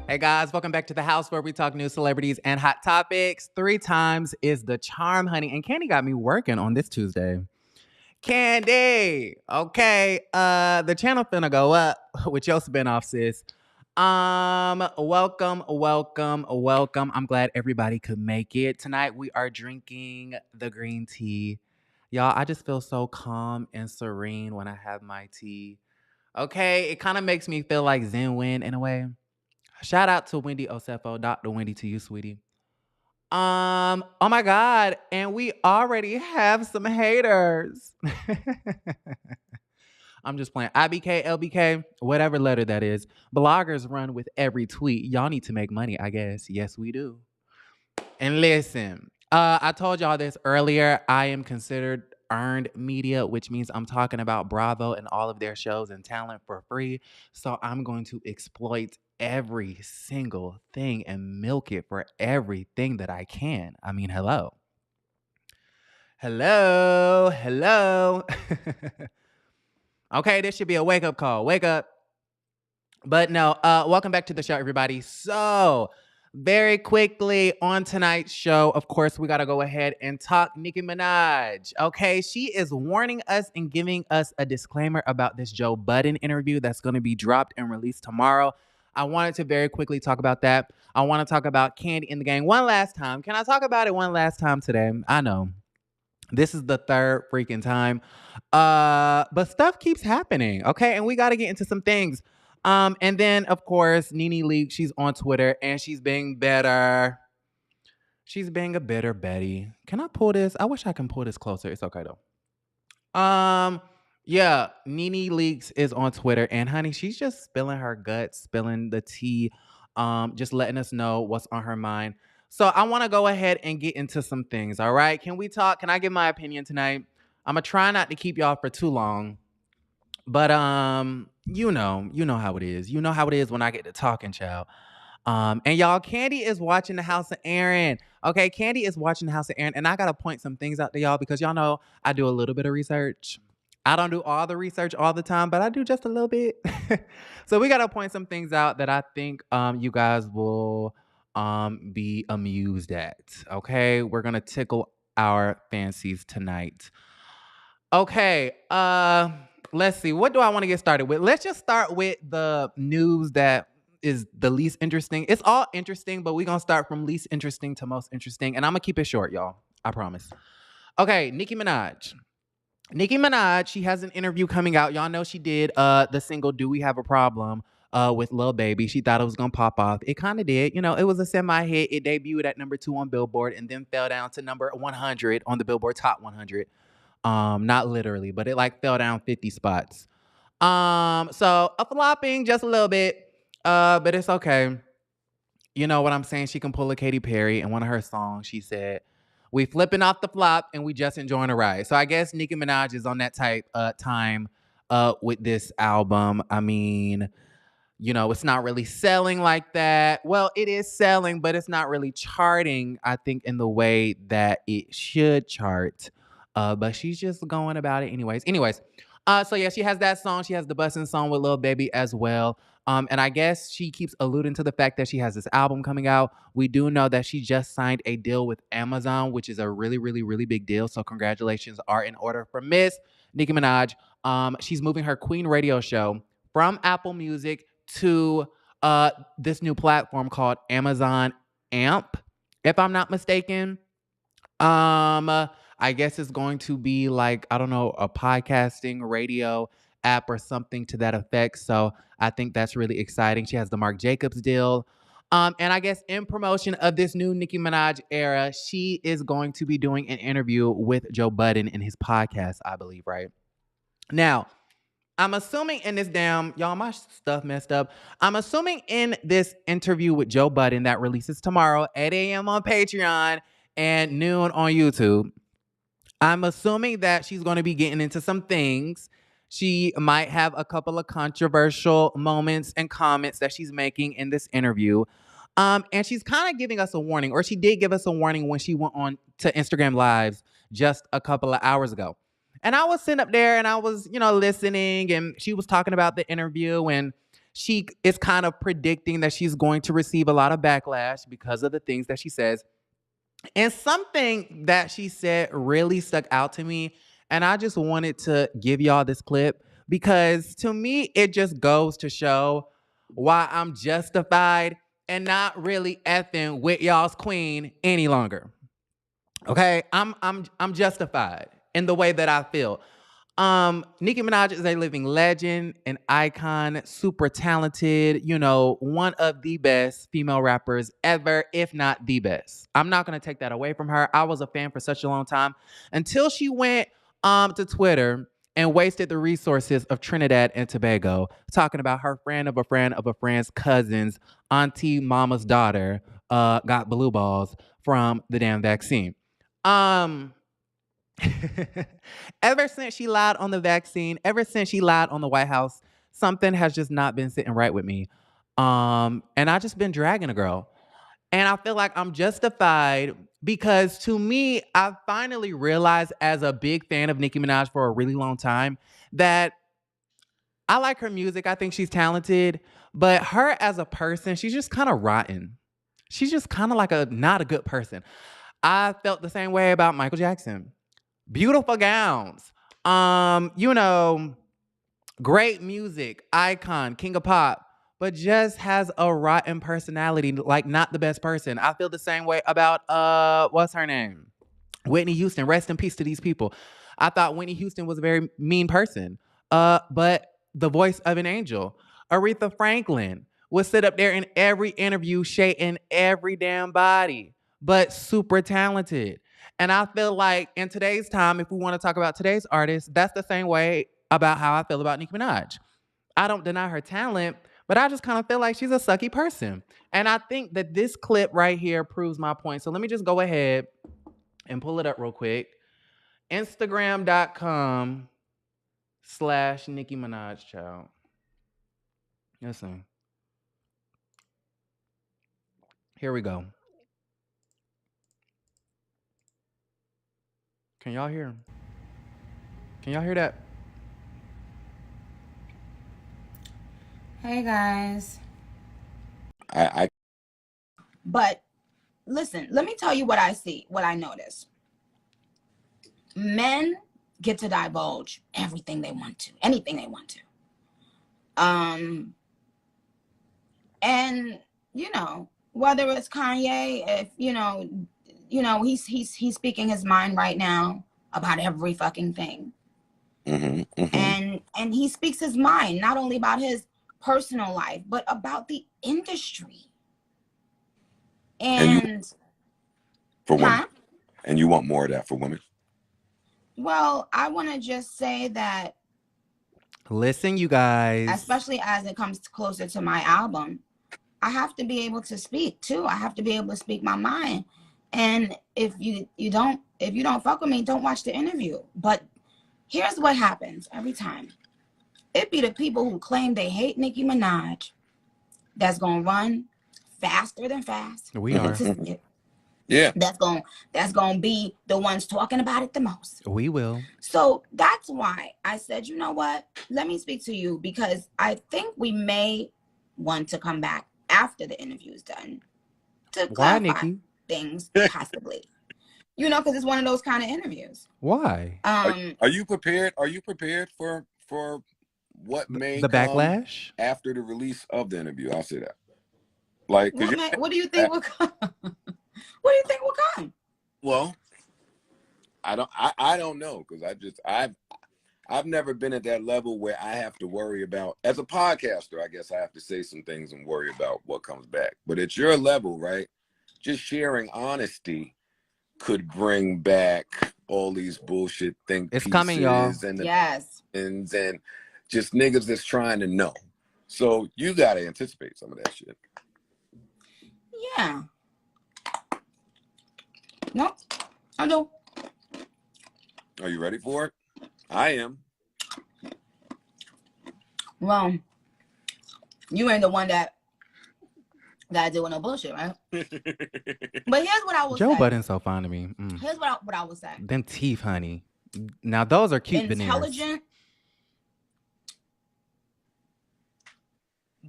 Hey guys, welcome back to the house where we talk news, celebrities, and hot topics. 3 times is the charm, honey. And Kandi got me working on this Tuesday. Kandi, okay, the channel finna go up with your spinoff, sis. Welcome. I'm glad everybody could make it. Tonight we are drinking the green tea. Y'all, I just feel so calm and serene when I have my tea. Okay, it kind of makes me feel like Zen Win in a way. Shout out to Wendy Osefo, Dr. Wendy, to you, sweetie. Oh my God, and we already have some haters. I'm just playing. IBK, LBK, whatever letter that is. Bloggers run with every tweet. Y'all need to make money, I guess. Yes, we do. And listen, I told y'all this earlier. I am considered earned media, which means I'm talking about Bravo and all of their shows and talent for free. So I'm going to exploit every single thing and milk it for everything that I can. I mean, hello. Okay, this should be a wake-up call. Wake up. But no, welcome back to the show, everybody. So, very quickly on tonight's show, of course, we got to go ahead and talk Nicki Minaj. Okay, she is warning us and giving us a disclaimer about this Joe Budden interview that's going to be dropped and released tomorrow. I wanted to very quickly talk about that. I want to talk about Kandi and the Gang one last time. Can I talk about it one last time today? I know. This is the third freaking time. But stuff keeps happening, okay? And we got to get into some things. And then, of course, Nene leaked. She's on Twitter, and she's being better. She's being a better Betty. Can I pull this? I wish I can pull this closer. It's okay, though. Yeah, Nene Leaks is on Twitter, and honey, she's just spilling her guts, spilling the tea, just letting us know what's on her mind. So I want to go ahead and get into some things, all right? Can we talk? Can I give my opinion tonight? I'm going to try not to keep y'all for too long, but you know how it is. You know how it is when I get to talking, child. And y'all, Kandi is watching the House of Aaron. Okay, Kandi is watching the House of Aaron, and I got to point some things out to y'all because y'all know I do a little bit of research. I don't do all the research all the time, but I do just a little bit. So we got to point some things out that I think you guys will be amused at. Okay, we're going to tickle our fancies tonight. Okay, let's see. What do I want to get started with? Let's just start with the news that is the least interesting. It's all interesting, but we're going to start from least interesting to most interesting. And I'm going to keep it short, y'all. I promise. Okay, Nicki Minaj. Nicki Minaj, she has an interview coming out. Y'all know she did the single Do We Have a Problem with Lil Baby. She thought it was going to pop off. It kind of did. You know, it was a semi-hit. It debuted at number 2 on Billboard and then fell down to number 100 on the Billboard Top 100. Not literally, but it like fell down 50 spots. So a flopping just a little bit, but it's okay. You know what I'm saying? She can pull a Katy Perry. In one of her songs, she said, "We flipping off the flop and we just enjoying a ride." So I guess Nicki Minaj is on that type time with this album. I mean, you know, it's not really selling like that. Well, it is selling, but it's not really charting, I think, in the way that it should chart. But she's just going about it anyways. So yeah, she has that song. She has the Bussin' song with Lil Baby as well. And I guess she keeps alluding to the fact that she has this album coming out. We do know that she just signed a deal with Amazon, which is a really, really, really big deal. So congratulations are in order for Miss Nicki Minaj. She's moving her Queen radio show from Apple Music to this new platform called Amazon Amp, if I'm not mistaken. I guess it's going to be like, I don't know, a podcasting radio app or something to that effect. So I think that's really exciting. She has the Marc Jacobs deal. And I guess in promotion of this new Nicki Minaj era, she is going to be doing an interview with Joe Budden in his podcast, I believe, right? Now, I'm assuming in this y'all, my stuff messed up. I'm assuming in this interview with Joe Budden that releases tomorrow, 8 a.m. on Patreon and noon on YouTube, I'm assuming that she's going to be getting into some things. She might have a couple of controversial moments and comments that she's making in this interview. And she's kind of giving us a warning, or she did give us a warning when she went on to Instagram Lives just a couple of hours ago. And I was sitting up there and I was, listening, and she was talking about the interview, and she is kind of predicting that she's going to receive a lot of backlash because of the things that she says. And something that she said really stuck out to me. And I just wanted to give y'all this clip because to me, it just goes to show why I'm justified and not really effing with y'all's queen any longer. Okay? I'm justified in the way that I feel. Nicki Minaj is a living legend, an icon, super talented, one of the best female rappers ever, if not the best. I'm not going to take that away from her. I was a fan for such a long time until she went to Twitter and wasted the resources of Trinidad and Tobago talking about her friend of a friend of a friend's cousin's auntie mama's daughter got blue balls from the damn vaccine. Ever since she lied on the vaccine, ever since she lied on the White House, something has just not been sitting right with me. And I just been dragging a girl. And I feel like I'm justified because to me, I finally realized as a big fan of Nicki Minaj for a really long time that I like her music. I think she's talented, but her as a person, she's just kind of rotten. She's just kind of like not a good person. I felt the same way about Michael Jackson. Beautiful gowns. Great music, icon, king of pop, but just has a rotten personality, like not the best person. I feel the same way about what's her name? Whitney Houston. Rest in peace to these people. I thought Whitney Houston was a very mean person. But the voice of an angel. Aretha Franklin would sit up there in every interview, shaking every damn body, but super talented. And I feel like in today's time, if we want to talk about today's artists, that's the same way about how I feel about Nicki Minaj. I don't deny her talent, but I just kind of feel like she's a sucky person. And I think that this clip right here proves my point. So let me just go ahead and pull it up real quick. Instagram.com/Nicki Minaj, child. Listen. Here we go. Can y'all hear? Can y'all hear that? Hey guys. But listen, let me tell you what I see, what I notice. Men get to divulge everything they want to, anything they want to. And whether it's Kanye, if he's speaking his mind right now about every fucking thing. And he speaks his mind not only about his personal life, but about the industry. And for women. And you want more of that for women? Well, I want to just say that, listen, you guys, especially as it comes closer to my album, I have to be able to speak too. I have to be able to speak my mind. And if you don't fuck with me, don't watch the interview. But here's what happens every time. It be the people who claim they hate Nicki Minaj that's gonna run faster than fast. We are. Yeah. That's gonna be the ones talking about it the most. We will. So that's why I said, you know what? Let me speak to you, because I think we may want to come back after the interview is done to clarify things, possibly. Because it's one of those kind of interviews. Why? Are you prepared? Are you prepared for what may The come backlash? after the release of the interview. I'll say that. Like, What do you think will come? What do you think will come? Well, I don't know, because I've never been at that level where I have to worry about, as a podcaster, I guess I have to say some things and worry about what comes back. But at your level, right, just sharing honesty could bring back all these bullshit think It's pieces coming, y'all. and Yes. and just niggas that's trying to know. So you gotta anticipate some of that shit. Yeah. No, I do. Are you ready for it? I am. Well, you ain't the one that doing no bullshit, right? But here's what I will say. Joe Budden's so fond of me. Here's what I will say. Them teeth, honey. Now those are cute veneers. Intelligent,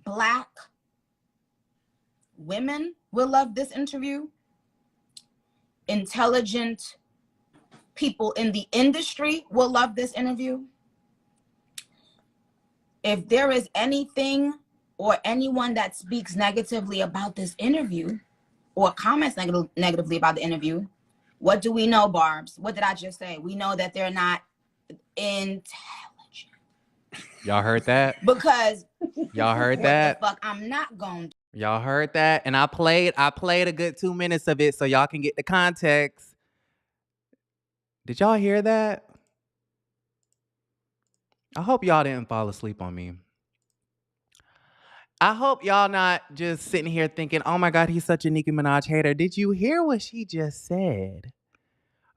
Black women will love this interview. Intelligent people in the industry will love this interview. If there is anything or anyone that speaks negatively about this interview or comments negatively about the interview, what do we know, Barbs? What did I just say? We know that they're not intelligent. Y'all heard that? Because y'all heard what that? the fuck I'm not going to. Y'all heard that? And I played a good 2 minutes of it so y'all can get the context. Did y'all hear that? I hope y'all didn't fall asleep on me. I hope y'all not just sitting here thinking, oh my God, he's such a Nicki Minaj hater. Did you hear what she just said?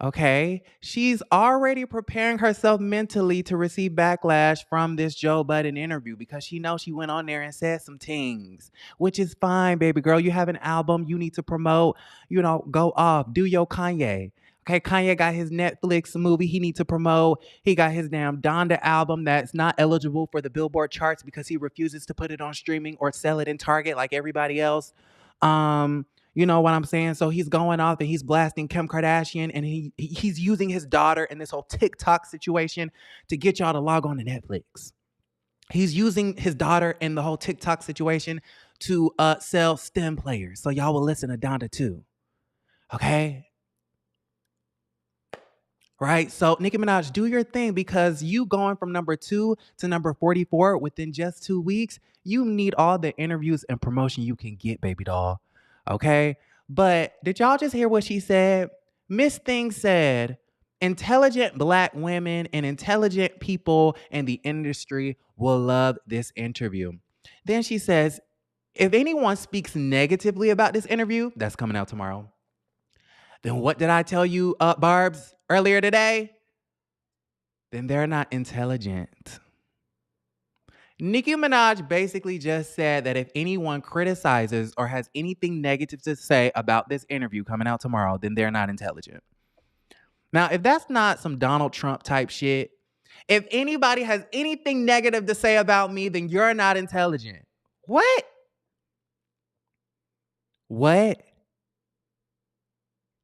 Okay. She's already preparing herself mentally to receive backlash from this Joe Budden interview because she knows she went on there and said some things, which is fine, baby girl. You have an album you need to promote, go off, do your Kanye. Okay, Kanye got his Netflix movie he needs to promote. He got his damn Donda album that's not eligible for the Billboard charts because he refuses to put it on streaming or sell it in Target like everybody else. You know what I'm saying? So he's going off and he's blasting Kim Kardashian and he's using his daughter in this whole TikTok situation to get y'all to log on to Netflix. He's using his daughter in the whole TikTok situation to sell STEM players. So y'all will listen to Donda too. Okay? Right? So Nicki Minaj, do your thing because you going from number 2 to number 44 within just 2 weeks, you need all the interviews and promotion you can get, baby doll. Okay? But did y'all just hear what she said? Miss Thing said, intelligent Black women and intelligent people in the industry will love this interview. Then she says, if anyone speaks negatively about this interview, that's coming out tomorrow. Then what did I tell you, Barbs, earlier today? Then they're not intelligent. Nicki Minaj basically just said that if anyone criticizes or has anything negative to say about this interview coming out tomorrow, then they're not intelligent. Now, if that's not some Donald Trump type shit, if anybody has anything negative to say about me, then you're not intelligent. What? What?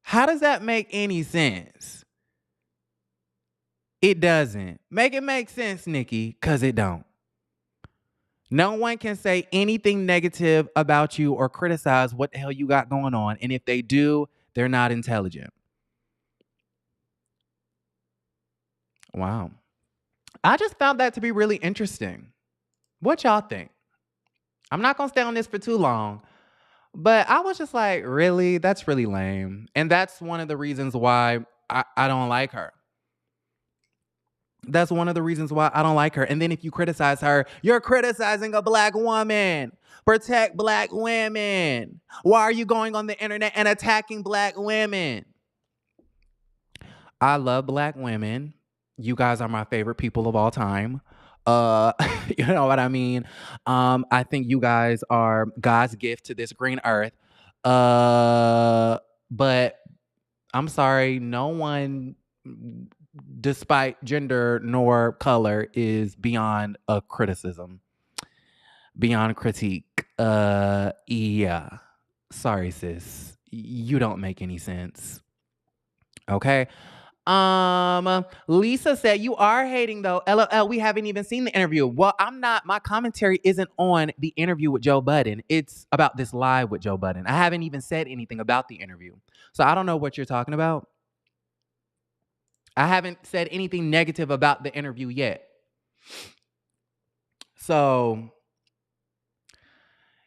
How does that make any sense? It doesn't. Make it make sense, Nicki, because it don't. No one can say anything negative about you or criticize what the hell you got going on. And if they do, they're not intelligent. Wow. I just found that to be really interesting. What y'all think? I'm not going to stay on this for too long. But I was just like, really? That's really lame. And that's one of the reasons why I don't like her. That's one of the reasons why I don't like her. And then if you criticize her, you're criticizing a Black woman. Protect Black women. Why are you going on the internet and attacking Black women? I love Black women. You guys are my favorite people of all time. You know what I mean? I think you guys are God's gift to this green earth. But I'm sorry, no one, despite gender nor color, is beyond a criticism, beyond critique. Yeah. Sorry, sis. You don't make any sense. Okay? Lisa said, you are hating though. LOL, we haven't even seen the interview. Well, I'm not, my commentary isn't on the interview with Joe Budden. It's about this live with Joe Budden. I haven't even said anything about the interview. So I don't know what you're talking about. I haven't said anything negative about the interview yet. So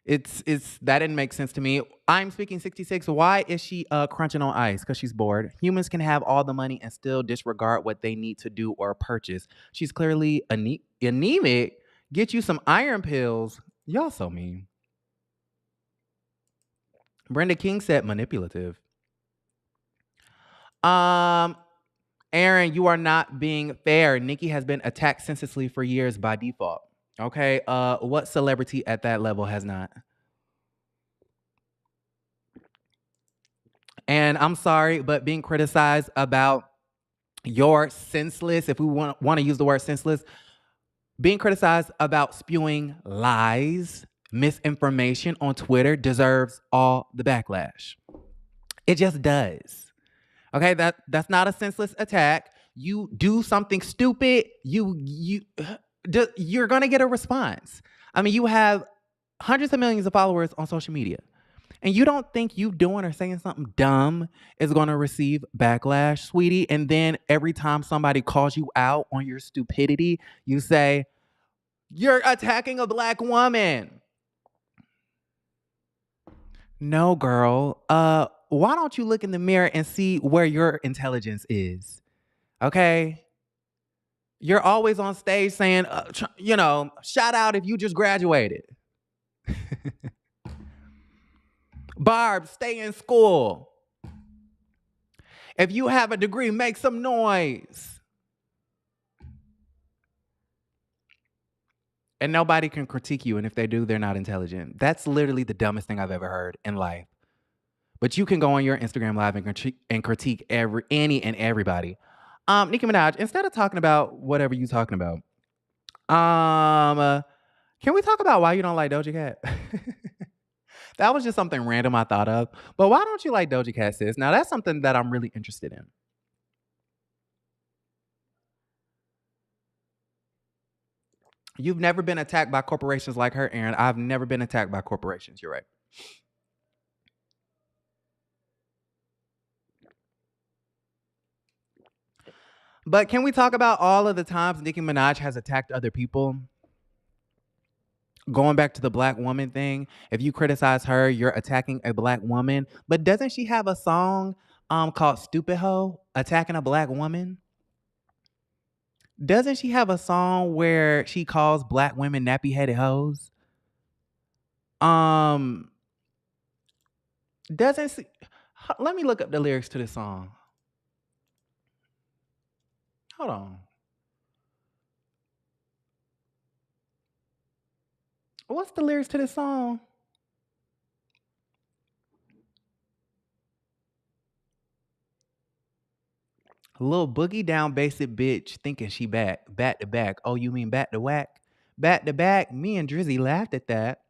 it's that didn't make sense to me. I'm speaking 66. Why is she crunching on ice? Because she's bored. Humans can have all the money and still disregard what they need to do or purchase. She's clearly anemic. Get you some iron pills. Y'all so mean. Brenda King said manipulative. Aaron, you are not being fair. Nicki has been attacked senselessly for years by default. Okay, what celebrity at that level has not? And I'm sorry, but being criticized about your senseless, if we want to use the word senseless, being criticized about spewing lies, misinformation on Twitter deserves all the backlash. It just does. Okay, that's not a senseless attack. You do something stupid, you're gonna get a response. I mean, you have hundreds of millions of followers on social media, and you don't think you doing or saying something dumb is gonna receive backlash, sweetie. And then every time somebody calls you out on your stupidity, you say, you're attacking a black woman. No, girl. Why don't you look in the mirror and see where your intelligence is? Okay? You're always on stage saying, shout out if you just graduated. Barb, stay in school. If you have a degree, make some noise. And nobody can critique you. And if they do, they're not intelligent. That's literally the dumbest thing I've ever heard in life. But you can go on your Instagram Live and critique any and everybody. Nicki Minaj, instead of talking about whatever you're talking about, can we talk about why you don't like Doja Cat? That was just something random I thought of. But why don't you like Doja Cat, sis? Now, that's something that I'm really interested in. You've never been attacked by corporations like her, Aaron. I've never been attacked by corporations. You're right. But can we talk about all of the times Nicki Minaj has attacked other people? Going back to the black woman thing, if you criticize her, you're attacking a black woman. But doesn't she have a song called Stupid Hoe, attacking a black woman? Doesn't she have a song where she calls black women nappy-headed hoes? Doesn't she, let me look up the lyrics to this song. Hold on. What's the lyrics to this song? Little boogie down basic bitch thinking she back to back. Oh, you mean back to whack? Back to back. Me and Drizzy laughed at that.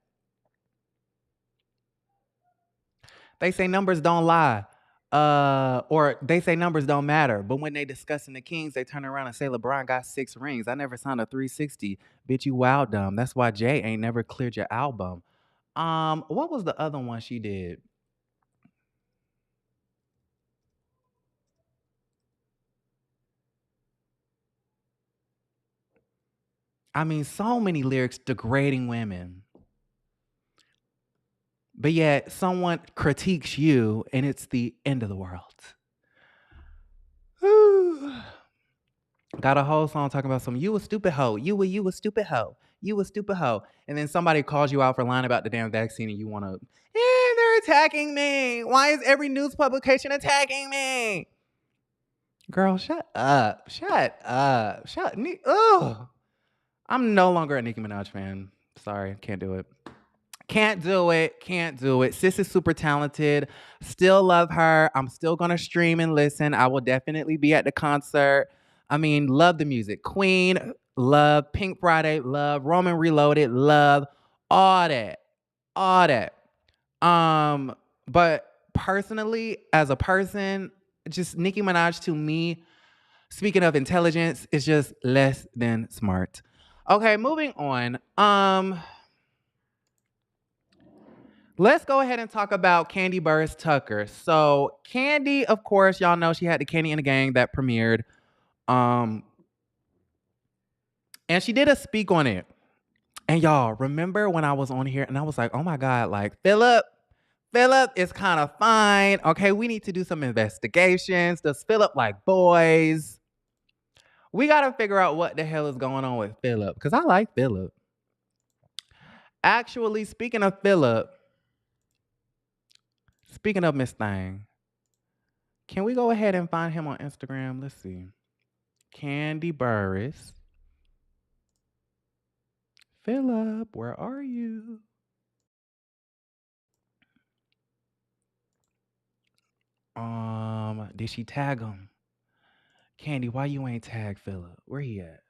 They say numbers don't lie. Or they say numbers don't matter. But when they discussing the Kings, they turn around and say LeBron got 6 rings. I never signed a 360. Bitch, you wild dumb. That's why Jay ain't never cleared your album. What was the other one she did? I mean, so many lyrics degrading women. But yet someone critiques you and it's the end of the world. Got a whole song talking about you a stupid hoe. You a stupid hoe. You a stupid hoe. And then somebody calls you out for lying about the damn vaccine and you want to, they're attacking me. Why is every news publication attacking me? Girl, shut up. Ugh. I'm no longer a Nicki Minaj fan. Sorry, can't do it. Can't do it. Sis is super talented. Still love her. I'm still going to stream and listen. I will definitely be at the concert. I mean, love the music. Queen, love. Pink Friday, love. Roman Reloaded, love. All that. But personally, as a person, just Nicki Minaj to me, Speaking of intelligence, it's just less than smart. Okay, moving on. Let's go ahead and talk about Kandi Burris Tucker. So Kandi, of course, y'all know she had the Kandi and the Gang that premiered. And she did a speak on it. And y'all, remember when I was on here and I was like, oh my God, like Philip is kind of fine. Okay, we need to do some investigations. Does Philip like boys? We got to figure out what the hell is going on with Philip because I like Philip. Actually, speaking of Philip, speaking of Miss Thang, can we go ahead and find him on Instagram? Let's see. Kandi Burris. Philip, where are you? Did she tag him? Kandi, why you ain't tag Philip? Where he at?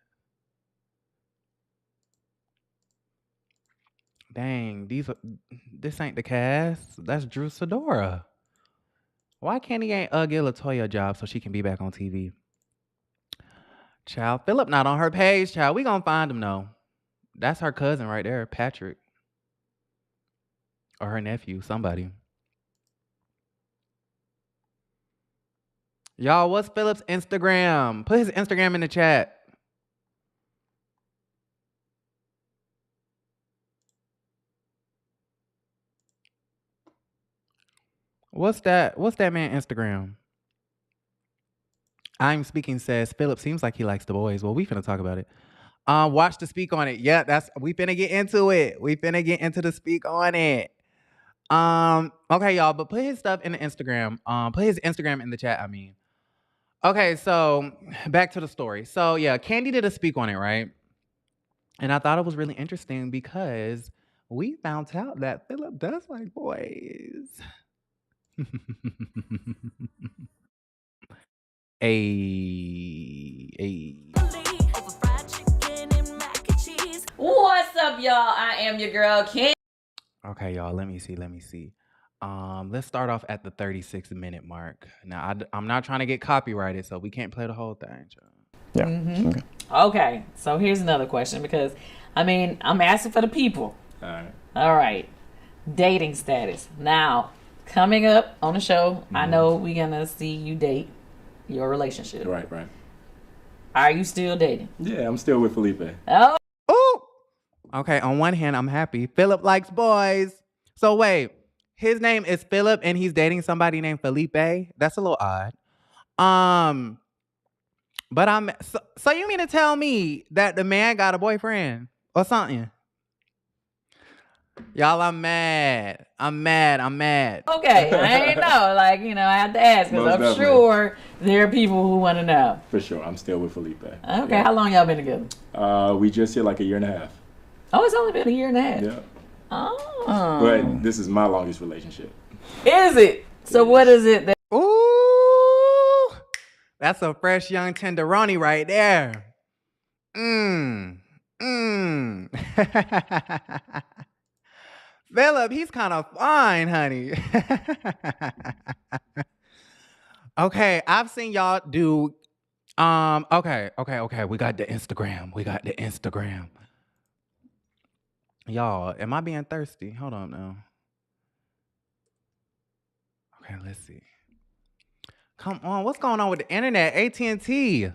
Dang, this ain't the cast. That's Drew Sidora. Why can't he ain't get Latoya a job so she can be back on TV? Child, Philip not on her page, child. We gonna find him though. That's her cousin right there, Patrick. Or her nephew, somebody. Y'all, what's Philip's Instagram? Put his Instagram in the chat. What's that man Instagram? I'm Speaking says Philip seems like he likes the boys. Well, we finna talk about it. Watch the speak on it. Yeah, we finna get into it. We finna get into the speak on it. Okay, y'all, but put his stuff in the Instagram. Put his Instagram in the chat, I mean. Okay, so back to the story. So yeah, Kandi did a speak on it, right? And I thought it was really interesting because we found out that Philip does like boys. Hey. What's up, y'all? I am your girl, Kandi. Okay, y'all, let me see. Let's start off at the 36-minute mark. Now, I'm not trying to get copyrighted, so we can't play the whole thing. Yeah. Mm-hmm. Okay, so here's another question because, I'm asking for the people. All right. Dating status. Now, coming up on the show, I know we're going to see you date your relationship. Right. Are you still dating? Yeah, I'm still with Felipe. Oh. Ooh. Okay, on one hand, I'm happy. Philip likes boys. So wait, his name is Philip and he's dating somebody named Felipe? That's a little odd. But so you mean to tell me that the man got a boyfriend or something? Y'all, I'm mad. Okay, I ain't know. I have to ask because I'm sure there are people who want to know. For sure, I'm still with Felipe. Okay, yeah. How long y'all been together? We just hit like a year and a half. Oh, it's only been a year and a half. Yeah. Oh. But this is my longest relationship. Is it? So what is it that? Ooh, that's a fresh young tenderoni right there. Philip, he's kind of fine, honey. Okay, I've seen y'all do. Okay. We got the Instagram. Y'all, am I being thirsty? Hold on now. Okay, let's see. Come on, what's going on with the internet? AT&T.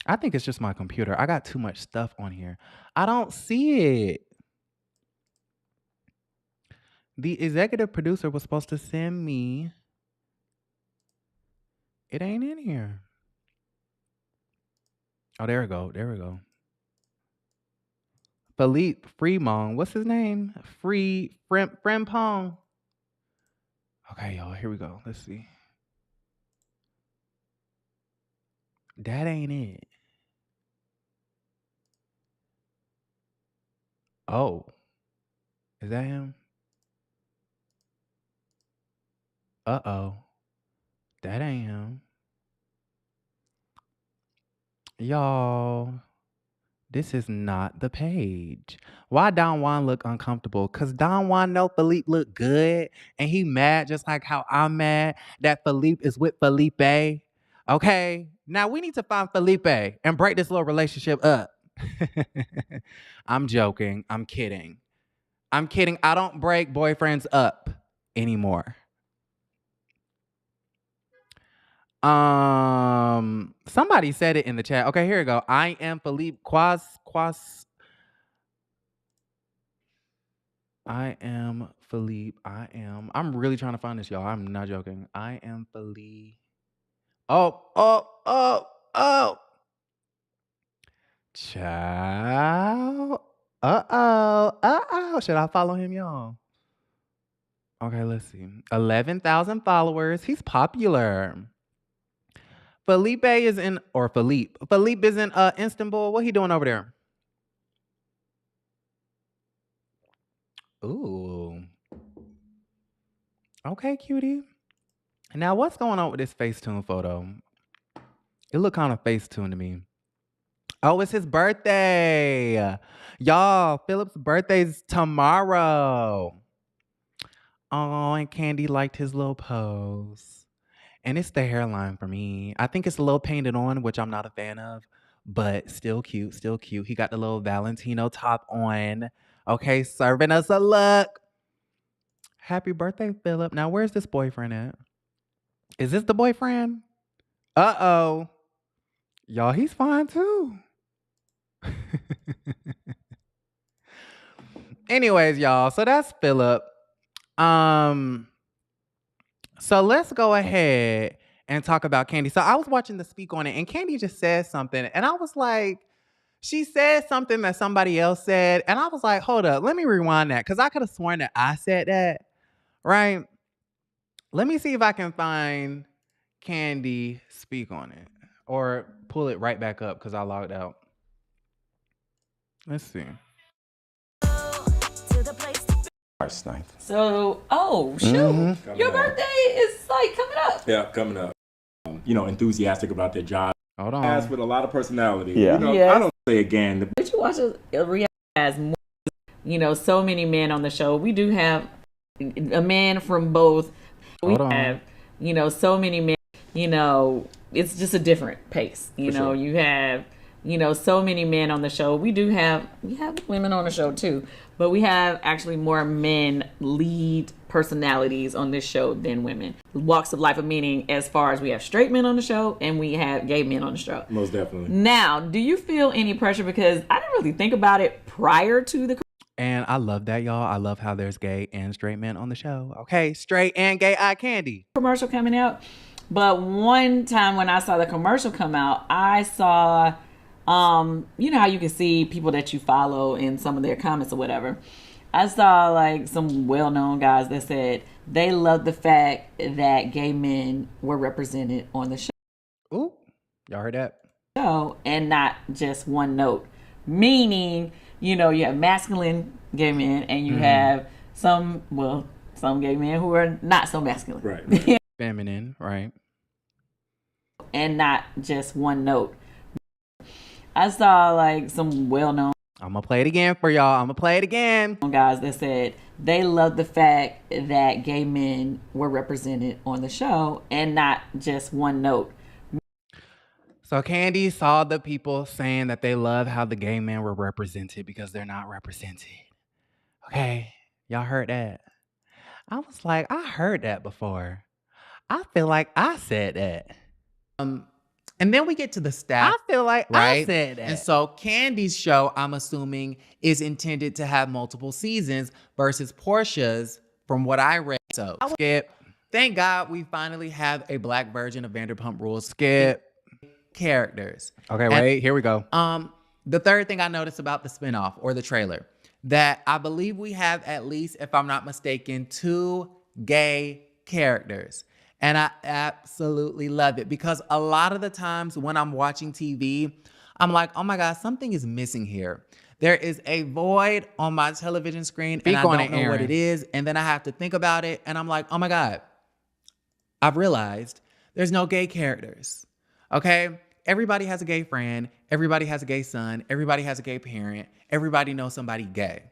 I think it's just my computer. I got too much stuff on here. I don't see it. The executive producer was supposed to send me. It ain't in here. Oh, there we go. Philippe Fremont. What's his name? Frempong. Okay, y'all, here we go. Let's see. That ain't it. Oh. Is that him? Uh-oh. That ain't him. Y'all. This is not the page. Why Don Juan look uncomfortable? Cause Don Juan know Philippe look good, and he mad just like how I'm mad that Philippe is with Felipe. Okay, now we need to find Felipe and break this little relationship up. I'm joking. I'm kidding. I'm kidding. I don't break boyfriends up anymore. Somebody said it in the chat. Okay, here we go. I am Philippe Quas. I am Philippe. I'm really trying to find this, y'all. I'm not joking. I am Philippe. Oh. Ciao. Uh-oh. Should I follow him, y'all? Okay, let's see. 11,000 followers. He's popular. Philippe is in Istanbul. What he doing over there? Ooh. Okay, cutie. Now, what's going on with this Facetune photo? It look kind of Facetune to me. Oh, it's his birthday. Y'all, Philip's birthday's tomorrow. Oh, and Kandi liked his little pose. And it's the hairline for me. I think it's a little painted on, which I'm not a fan of, but still cute. He got the little Valentino top on. Okay, serving us a look. Happy birthday, Philip. Now, where's this boyfriend at? Is this the boyfriend? Uh-oh. Y'all, he's fine too. Anyways, y'all, so that's Philip. So let's go ahead and talk about Kandi. So I was watching the Speak on it, and Kandi just said something, and I was like, she said something that somebody else said, and I was like, hold up, let me rewind that, because I could have sworn that I said that, right? Let me see if I can find Kandi Speak on it, or pull it right back up, because I logged out. Let's see. March 9th. So, shoot. Your birthday is like coming up. Yeah, coming up. Enthusiastic about their job. Hold on. As with a lot of personality. Yeah. I don't say again. Did you watch a reality as more, so many men on the show? We do have a man from both. We have, so many men, it's just a different pace. Sure. You have, so many men on the show. We have women on the show too, but we have actually more men lead personalities on this show than women. Walks of life of meaning, as far as we have straight men on the show and we have gay men on the show. Most definitely. Now, do you feel any pressure? Because I didn't really think about it prior to the. And I love that, y'all. I love how there's gay and straight men on the show. Okay, straight and gay eye candy. Commercial coming out. But one time when I saw the commercial come out, I saw, you know how you can see people that you follow in some of their comments or whatever. I saw like some well-known guys that said they loved the fact that gay men were represented on the show. Ooh, y'all heard that? And not just one note. Meaning, you have masculine gay men and you have some gay men who are not so masculine. Right. Feminine, right. And not just one note. I saw like some well-known. I'm going to play it again for y'all. Guys that said they loved the fact that gay men were represented on the show and not just one note. So Kandi saw the people saying that they love how the gay men were represented because they're not represented. Okay, y'all heard that? I was like, I heard that before. I feel like I said that. And then we get to the staff. I feel like I said that. And so Kandi's show, I'm assuming, is intended to have multiple seasons versus Portia's, from what I read. So skip. Thank God we finally have a black version of Vanderpump Rules. Skip. Characters. Okay, wait, here we go. The third thing I noticed about the spinoff or the trailer, that I believe we have at least, if I'm not mistaken, 2 gay characters. And I absolutely love it because a lot of the times when I'm watching TV, I'm like, oh my God, something is missing here. There is a void on my television screen and I don't know what it is. And then I have to think about it and I'm like, oh my God, I've realized there's no gay characters. Okay? everybody has a gay friend, everybody has a gay son, everybody has a gay parent, everybody knows somebody gay.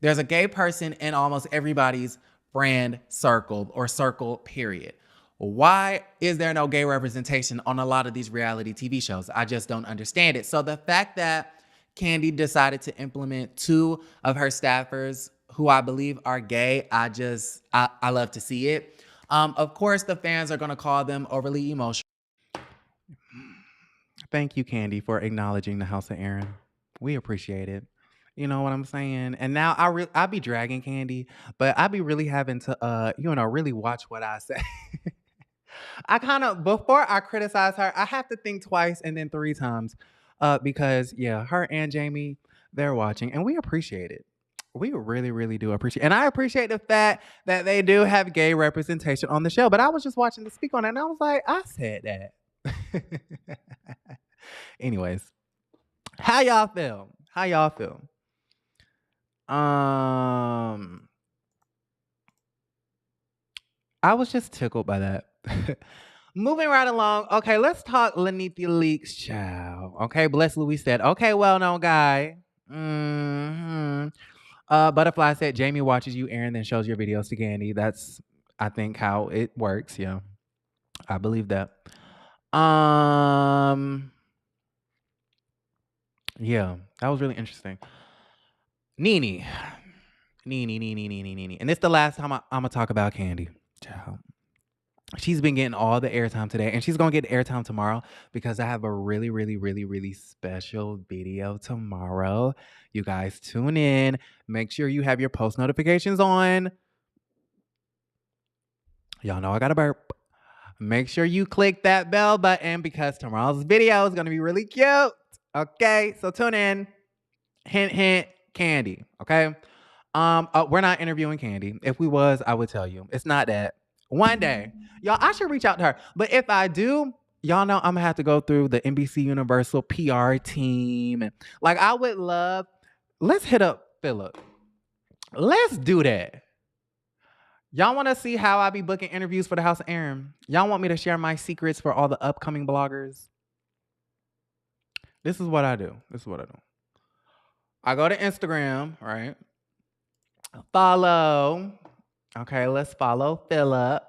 There's a gay person in almost everybody's friend circle or circle, period. Why is there no gay representation on a lot of these reality TV shows? I just don't understand it. So the fact that Kandi decided to implement 2 of her staffers who I believe are gay, I love to see it. Of course, the fans are going to call them overly emotional. Thank you, Kandi, for acknowledging the House of Aaron. We appreciate it. You know what I'm saying? And now I be dragging Kandi, but I be really having to, really watch what I say. I kind of, before I criticize her, I have to think twice and then 3 times because, yeah, her and Jamie, they're watching, and we appreciate it. We really, really do appreciate it. And I appreciate the fact that they do have gay representation on the show, but I was just watching the speak on it, and I was like, I said that. Anyways, how y'all feel? How y'all feel? I was just tickled by that. Moving right along. Okay, let's talk Lenithia Leaks, child. Okay, Bless Louis said, okay, well-known guy. Butterfly said, Jamie watches you, Aaron, then shows your videos to Kandi. That's, I think, how it works. Yeah, I believe that. Yeah, that was really interesting. Nene. And this is the last time I'm gonna talk about Kandi. Child. She's been getting all the airtime today, and she's gonna get airtime tomorrow because I have a really, really, really, really special video tomorrow. You guys tune in. Make sure you have your post notifications on. Y'all know I got a burp. Make sure you click that bell button because tomorrow's video is gonna be really cute. Okay, so tune in. Hint, hint, Kandi. Okay. We're not interviewing Kandi. If we was, I would tell you. It's not that. One day, y'all, I should reach out to her. But if I do, y'all know I'm gonna have to go through the NBC Universal PR team. And like, I would love, let's hit up Philip. Let's do that. Y'all want to see how I be booking interviews for the House of Aaron? Y'all want me to share my secrets for all the upcoming bloggers? This is what I do. I go to Instagram, right? Follow. Okay, let's follow Philip.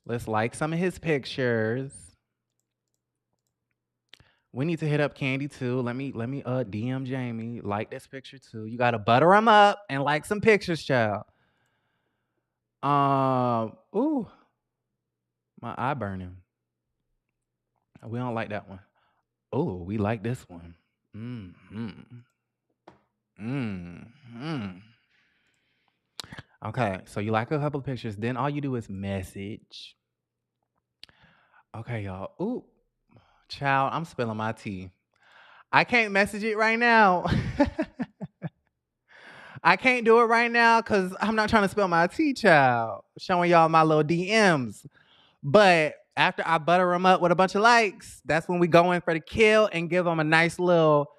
Let's like some of his pictures. We need to hit up Kandi too. Let me DM Jamie. Like this picture too. You gotta butter him up and like some pictures, child. Ooh, my eye burning. We don't like that one. Oh, we like this one. Okay, so you like a couple of pictures, then all you do is message. Okay, y'all. Ooh, child, I'm spilling my tea. I can't message it right now. I can't do it right now because I'm not trying to spill my tea, child. Showing y'all my little DMs. But after I butter them up with a bunch of likes, that's when we go in for the kill and give them a nice little,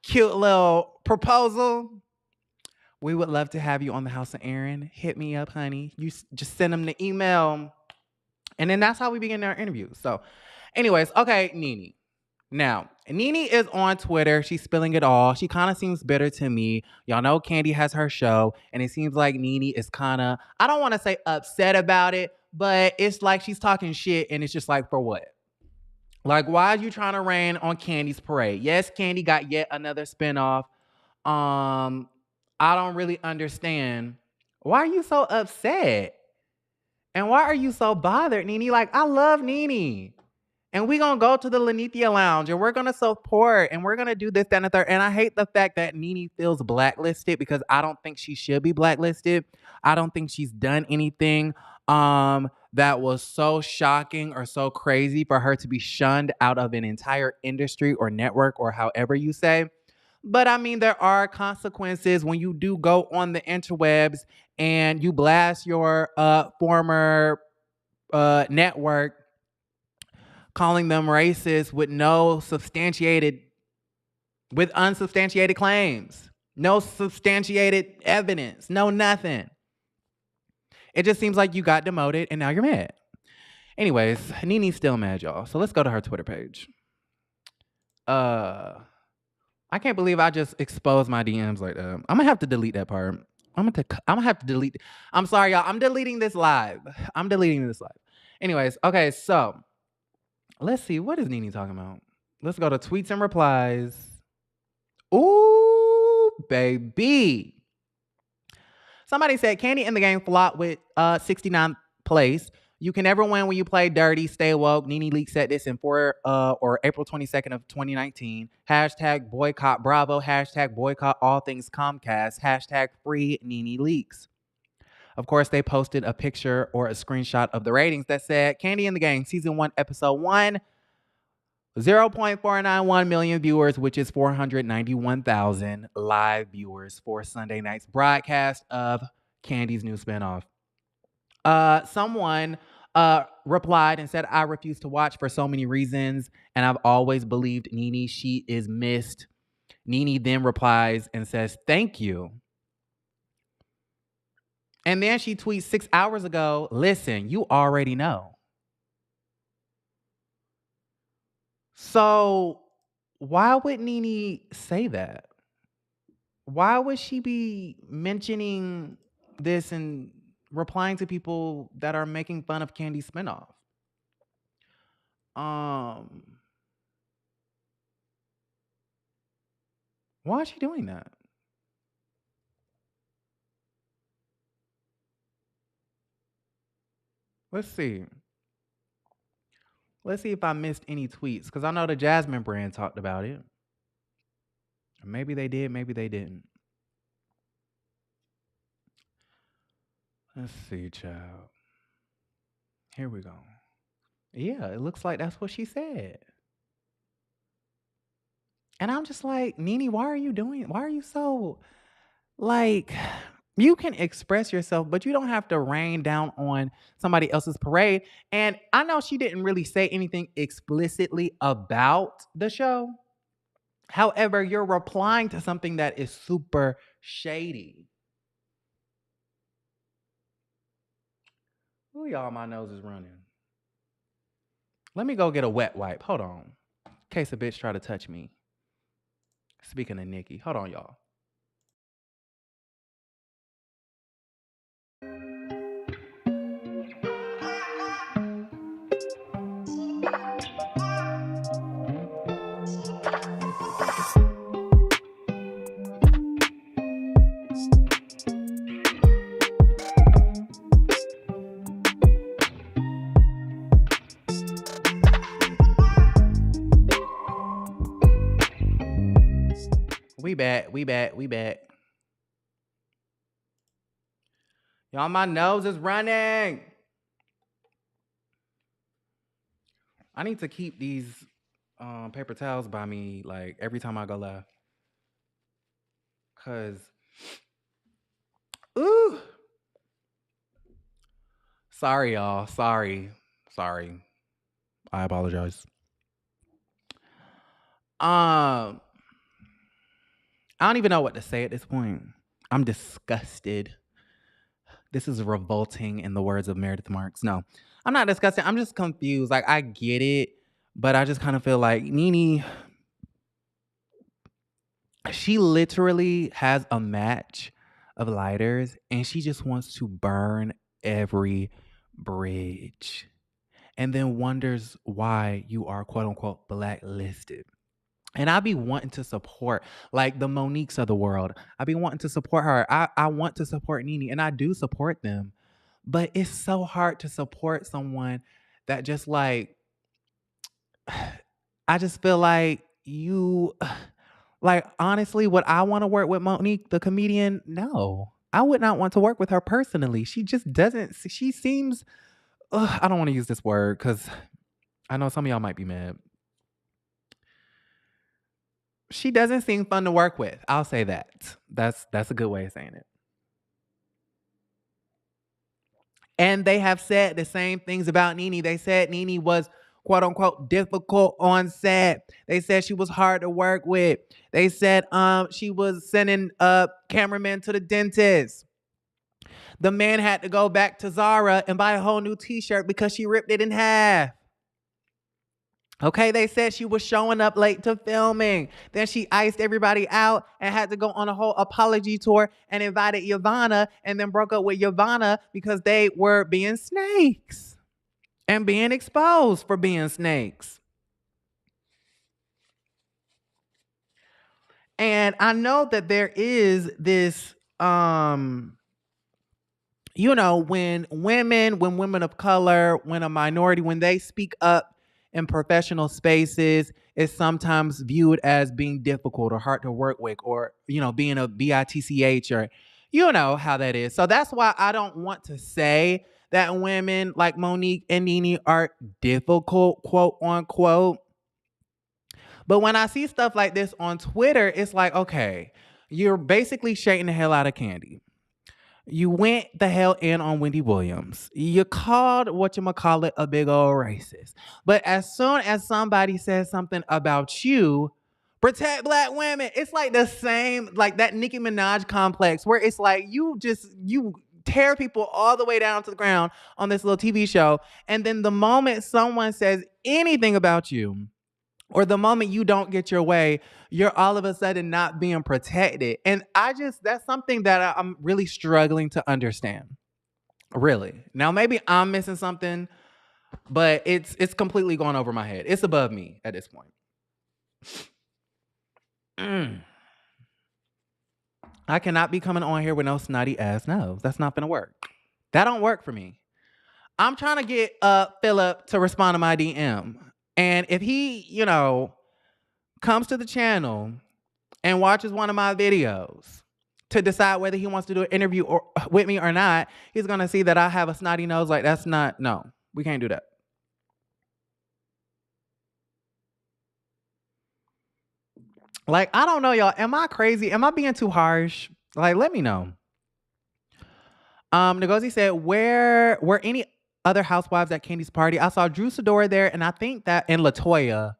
cute little proposal. We would love to have you on the House of Aaron. Hit me up, honey. You just send them the email. And then that's how we begin our interview. So anyways, okay, Nene. Now, Nene is on Twitter. She's spilling it all. She kind of seems bitter to me. Y'all know Kandi has her show. And it seems like Nene is kind of, I don't want to say upset about it, but it's like she's talking shit. And it's just like, for what? Like, why are you trying to rain on Kandi's parade? Yes, Kandi got yet another spinoff. I don't really understand. Why are you so upset? And why are you so bothered, Nene? Like, I love Nene. And we're going to go to the Lenithia Lounge and we're going to support and we're going to do this, that, and the third. And I hate the fact that Nene feels blacklisted because I don't think she should be blacklisted. I don't think she's done anything that was so shocking or so crazy for her to be shunned out of an entire industry or network or however you say. But I mean, there are consequences when you do go on the interwebs and you blast your former network, calling them racist with unsubstantiated claims, no substantiated evidence, no nothing. It just seems like you got demoted and now you're mad. Anyways, Nene's still mad, y'all. So let's go to her Twitter page. I can't believe I just exposed my DMs like that. I'm gonna have to delete that part. I'm gonna have to delete. I'm sorry, y'all. I'm deleting this live. Anyways, okay, so let's see. What is Nene talking about? Let's go to tweets and replies. Ooh, baby. Somebody said Kandi and the Gang flopped with 69th place. You can never win when you play dirty. Stay woke. Nene Leakes said this in April 22nd of 2019. Hashtag boycott Bravo. Hashtag boycott all things Comcast. Hashtag free Nene Leakes. Of course, they posted a picture or a screenshot of the ratings that said Kandi and the Gang season 1 episode 1 0.491 million viewers, which is 491,000 live viewers for Sunday night's broadcast of Kandi's new spinoff. Someone replied and said, I refuse to watch for so many reasons, and I've always believed Nene. She is missed. Nene then replies and says, thank you. And then she tweets 6 hours ago, listen, you already know. So why would Nene say that? Why would she be mentioning this and replying to people that are making fun of Kandi's spinoff? Why is she doing that? Let's see. Let's see if I missed any tweets, because I know the Jasmine brand talked about it. Maybe they did, maybe they didn't. Let's see, child. Here we go. Yeah, it looks like that's what she said. And I'm just like, Nene, why are you doing it? Why are you so, like, you can express yourself, but you don't have to rain down on somebody else's parade. And I know she didn't really say anything explicitly about the show. However, you're replying to something that is super shady. Ooh, y'all, my nose is running. Let me go get a wet wipe. Hold on. In case a bitch try to touch me. Speaking of Nicki. Hold on, y'all. We back. Y'all, my nose is running. I need to keep these paper towels by me, like, every time I go live. Cause, ooh. Sorry, y'all. Sorry. I apologize. I don't even know what to say at this point. I'm disgusted. This is revolting, in the words of Meredith Marks. No, I'm not disgusted. I'm just confused. Like, I get it, but I just kind of feel like Nene, she literally has a match of lighters and she just wants to burn every bridge and then wonders why you are quote unquote blacklisted. And I be wanting to support, like, the Moniques of the world. I be wanting to support her. I want to support Nene, and I do support them. But it's so hard to support someone that just, like, I just feel like you, like, honestly, would I want to work with Monique, the comedian? No. I would not want to work with her personally. She just doesn't, she seems, I don't want to use this word because I know some of y'all might be mad. She doesn't seem fun to work with. I'll say that. That's a good way of saying it. And they have said the same things about Nene. They said Nene was quote unquote difficult on set. They said she was hard to work with. They said she was sending cameramen to the dentist. The man had to go back to Zara and buy a whole new t-shirt because she ripped it in half. Okay, they said she was showing up late to filming. Then she iced everybody out and had to go on a whole apology tour and invited Yvonne and then broke up with Yvonne because they were being snakes and being exposed for being snakes. And I know that there is this, you know, when women of color, when a minority, when they speak up in professional spaces, it's sometimes viewed as being difficult or hard to work with, or, you know, being a bitch, or, you know how that is. So that's why I don't want to say that women like Monique and Nene are difficult, quote unquote. But when I see stuff like this on Twitter, it's like, okay, you're basically shaking the hell out of Kandi. You went the hell in on Wendy Williams. You called whatchamacallit a big old racist. But as soon as somebody says something about you, protect black women. It's like the same, like that Nicki Minaj complex where it's like you tear people all the way down to the ground on this little TV show. And then the moment someone says anything about you, or the moment you don't get your way, you're all of a sudden not being protected. And that's something that I'm really struggling to understand. Really. Now, maybe I'm missing something, but it's completely going over my head. It's above me at this point. I cannot be coming on here with no snotty ass nose. That's not going to work. That don't work for me. I'm trying to get Philip to respond to my DM. And if he, you know, comes to the channel and watches one of my videos to decide whether he wants to do an interview with me or not, he's going to see that I have a snotty nose. Like, no, we can't do that. Like, I don't know, y'all. Am I crazy? Am I being too harsh? Like, let me know. Ngozi said, where were any other housewives at Kandi's party? I saw Drew Sidora there, and I think that, and LaToya.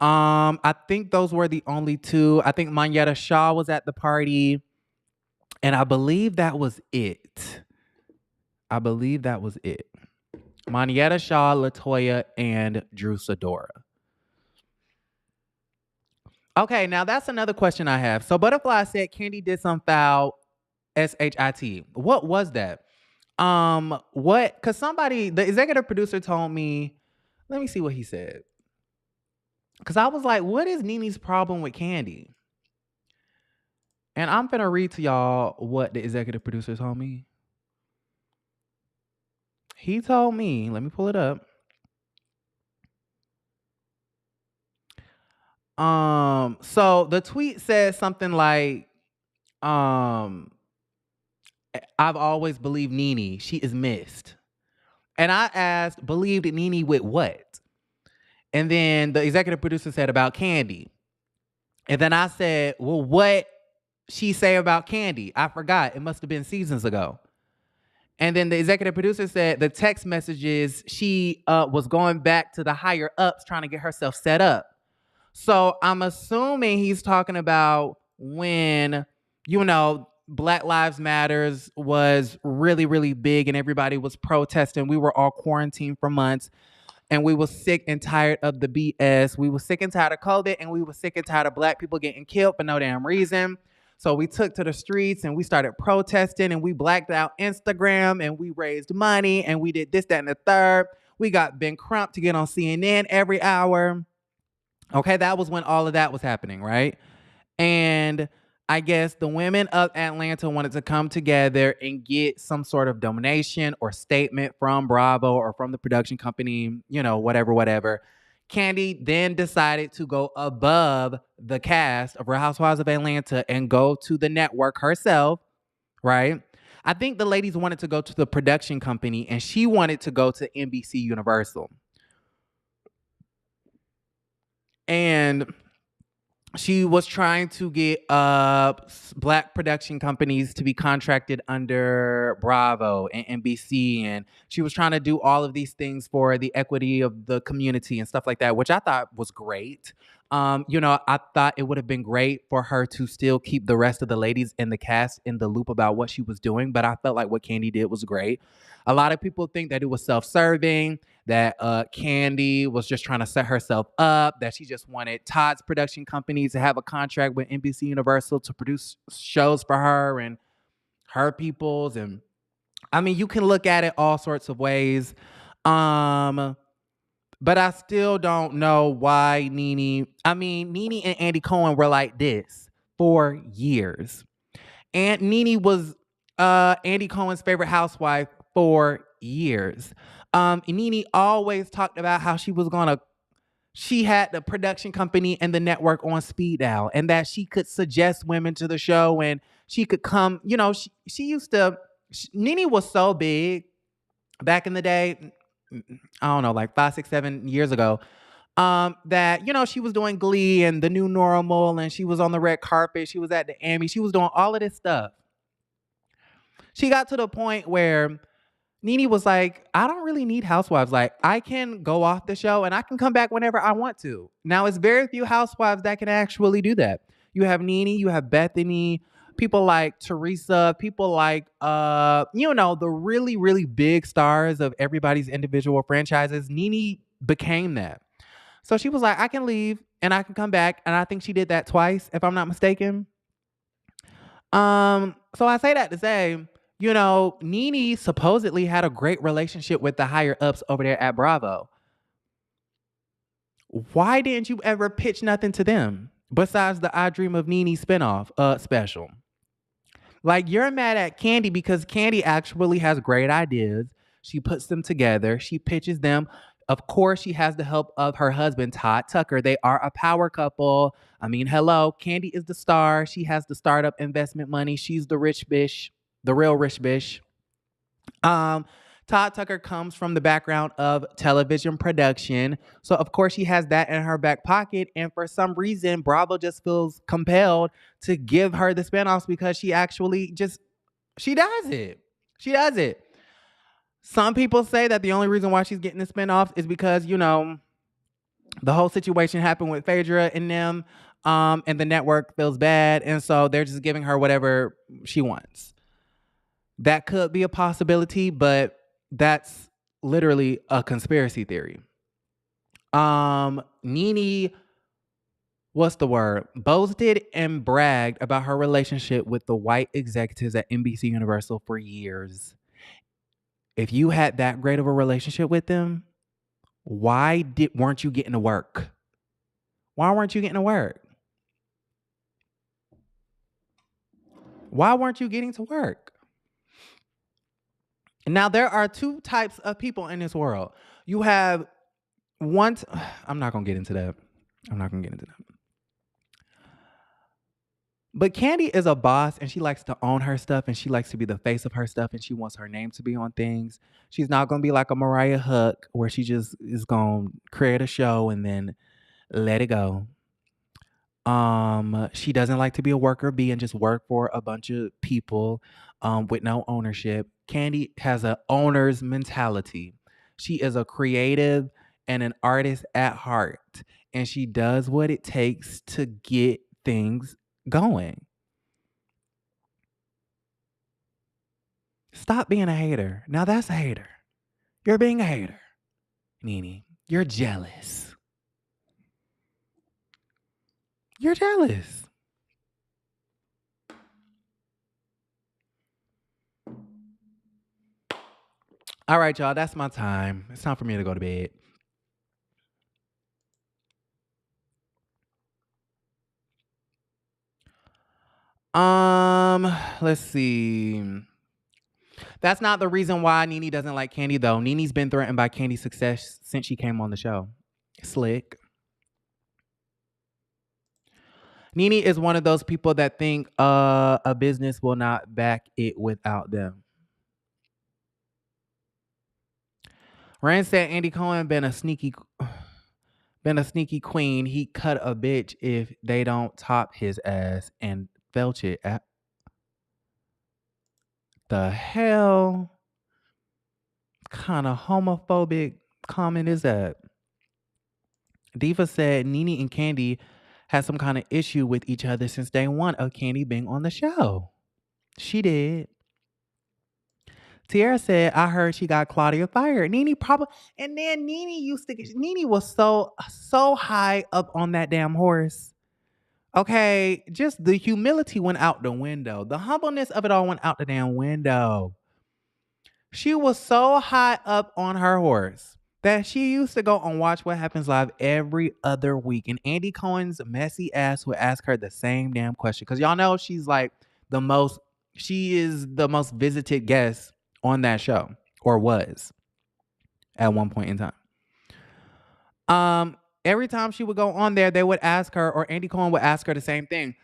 I think those were the only two. I think Monyetta Shaw was at the party, and I believe that was it. Monyetta Shaw, LaToya, and Drew Sidora. Okay, now that's another question I have. So Butterfly said Kandi did some foul, SHIT. What was that? Because somebody, the executive producer told me, let me see what he said. Because I was like, what is Nene's problem with Kandi? And I'm finna read to y'all what the executive producer told me. He told me, let me pull it up. So the tweet says something like, I've always believed Nene. She is missed. And I asked, believed Nene with what? And then the executive producer said about Kandi. And then I said, well, what she say about Kandi? I forgot. It must have been seasons ago. And then the executive producer said the text messages, she was going back to the higher ups trying to get herself set up. So I'm assuming he's talking about when, you know, Black Lives Matters was really, really big and everybody was protesting. We were all quarantined for months. And we were sick and tired of the BS. We were sick and tired of COVID, and we were sick and tired of Black people getting killed for no damn reason. So we took to the streets and we started protesting, and we blacked out Instagram, and we raised money, and we did this, that, and the third. We got Ben Crump to get on CNN every hour. Okay, that was when all of that was happening, right? And I guess the women of Atlanta wanted to come together and get some sort of donation or statement from Bravo or from the production company, you know, whatever. Kandi then decided to go above the cast of Real Housewives of Atlanta and go to the network herself, right? I think the ladies wanted to go to the production company and she wanted to go to NBC Universal. And she was trying to get Black production companies to be contracted under Bravo and NBC. And she was trying to do all of these things for the equity of the community and stuff like that, which I thought was great. I thought it would have been great for her to still keep the rest of the ladies in the cast in the loop about what she was doing, but I felt like what Kandi did was great. A lot of people think that it was self-serving, that Kandi was just trying to set herself up, that she just wanted Todd's production company to have a contract with NBC Universal to produce shows for her and her peoples. And I mean, you can look at it all sorts of ways. But I still don't know why Nene and Andy Cohen were like this for years. And Nene was Andy Cohen's favorite housewife for years. Nene always talked about how she had the production company and the network on speed dial, and that she could suggest women to the show and she could come, Nene was so big back in the day, I don't know, like 5, 6, 7 years ago, that, she was doing Glee and The New Normal, and she was on the red carpet. She was at the Emmy. She was doing all of this stuff. She got to the point where Nene was like, I don't really need housewives. Like, I can go off the show and I can come back whenever I want to. Now, it's very few housewives that can actually do that. You have Nene, you have Bethany, people like Teresa, people like, the really, really big stars of everybody's individual franchises. Nene became that. So she was like, I can leave and I can come back. And I think she did that twice, if I'm not mistaken. So I say that to say, Nene supposedly had a great relationship with the higher ups over there at Bravo. Why didn't you ever pitch nothing to them besides the I Dream of Nene spinoff special? Like, you're mad at Kandi because Kandi actually has great ideas. She puts them together. She pitches them. Of course, she has the help of her husband, Todd Tucker. They are a power couple. I mean, hello, Kandi is the star. She has the startup investment money. She's the rich bitch, the real rich bitch. Todd Tucker comes from the background of television production. So, of course, she has that in her back pocket. And for some reason, Bravo just feels compelled to give her the spinoffs because she actually she does it. She does it. Some people say that the only reason why she's getting the spinoffs is because, the whole situation happened with Phaedra and them, and the network feels bad. And so they're just giving her whatever she wants. That could be a possibility, but that's literally a conspiracy theory. Nene, what's the word? Boasted and bragged about her relationship with the white executives at NBC Universal for years. If you had that great of a relationship with them, why weren't you getting to work? Why weren't you getting to work? Why weren't you getting to work? Now, there are two types of people in this world. You have I'm not going to get into that. But Kandi is a boss and she likes to own her stuff and she likes to be the face of her stuff and she wants her name to be on things. She's not going to be like a Mariah Huck where she just is going to create a show and then let it go. She doesn't like to be a worker bee and just work for a bunch of people with no ownership. Kandi has an owner's mentality. She is a creative and an artist at heart, and she does what it takes to get things going. Stop being a hater. Now that's a hater. You're being a hater, Nene. You're jealous. You're jealous. All right, y'all. That's my time. It's time for me to go to bed. Let's see. That's not the reason why Nene doesn't like Kandi, though. Nene's been threatened by Kandi's success since she came on the show. Slick. Nene is one of those people that think a business will not back it without them. Rand said Andy Cohen been a sneaky queen. He cut a bitch if they don't top his ass and felch it. The hell kind of homophobic comment is that? Diva said Nene and Kandi had some kind of issue with each other since day one of Kandi being on the show. She did. Tiara said, I heard she got Claudia fired. Nene probably, and then Nene was so high up on that damn horse. Okay, just the humility went out the window. The humbleness of it all went out the damn window. She was so high up on her horse that she used to go on Watch What Happens Live every other week. And Andy Cohen's messy ass would ask her the same damn question. Because y'all know she is the most visited guest on that show, or was at one point in time. Every time she would go on there, they would ask her, or Andy Cohen would ask her the same thing.